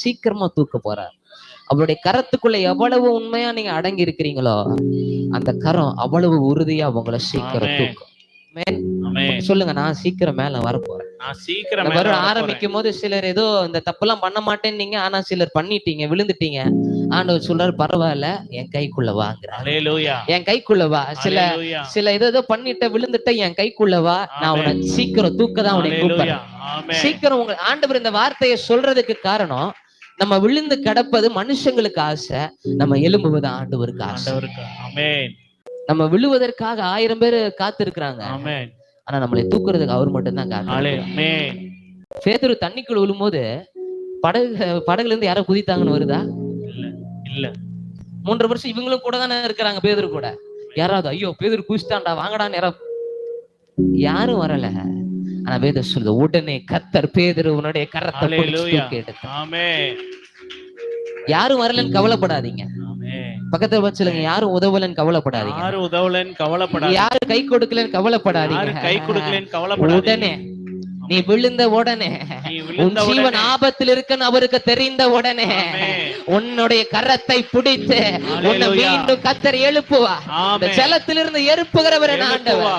சீக்கிரமா தூக்க போறார். அவருடைய கரத்துக்குள்ள எவ்வளவு உண்மையா நீங்க அடங்கி இருக்கிறீங்களோ அந்த கரம் அவ்வளவு உறுதியா உங்களை சீக்கிரம் தூக்கும். சொல்லுங்க, நான் சீக்கிரம் மேல வரப்போறேன். வர ஆரம்பிக்கும் போது சிலர் ஏதோ இந்த தப்பெல்லாம் பண்ண மாட்டேன்னு நீங்க, ஆனா சிலர் பண்ணிட்டீங்க, விழுந்துட்டீங்க. ஆண்டவர் சொல்றாரு, பரவாயில்ல, என் கைக்குள்ள வாங்குறேன், என் கைக்குள்ள வா. சில ஏதோ பண்ணிட்ட விழுந்துட்ட, என் கைக்குள்ள வா, நான் உன்னை சீக்கிரம் தூக்கதான் உன்னை கூப்பிடுறேன். சீக்கிரம் உங்க ஆண்டவர் இந்த வார்த்தையை சொல்றதுக்கு காரணம், நம்ம விழுந்து கிடப்பது மனுஷங்களுக்கு ஆசை, நம்ம எழும்புவது ஆண்டவருக்கு ஆசை. நம்ம விழுவதற்காக 1000 பேர் காத்து இருக்கிறாங்க, ஆனா நம்மளை தூக்குறதுக்கு அவர் மட்டும் தான் காத்து. பேதுரு தண்ணிக்குள்ள விழும்போது படகுல இருந்து யாரோ குதித்தாங்கன்னு வருதா? இல்ல. 3 வருஷம் இவங்களும் கூட தானே இருக்கிறாங்க, பேதுரு கூட. யாராவது ஐயோ பேதுரு குதிச்சிட்டான்டா வாங்கடான்னு யாரும் வரல. ஆனா வேதம் சொல்லுது, உடனே கர்த்தர் பேதுரு உன்னுடைய கரத்தை பிடிச்சு எடுத்தார். யாரும் வரலன்னு கவலைப்படாதீங்க. பக்கத்துல வச்சு சொல்லுங்க, யாரும் உதவலன்னு கவலைப்படாதீங்க. யாரும் கை கொடுக்கலன்னு கவலைப்படாதீங்க. உடனே நீ விழுந்த உடனே, உன் ஜீவன் ஆபத்தில் இருக்குன்னு அவருக்கு தெரிந்த உடனே உன்னுடைய கரத்தை பிடித்து உன்னை மீண்டும் கர்த்தர் எழுப்புவா. ஜலத்திலிருந்து எழுப்புகிறவர் ஆண்டவர்.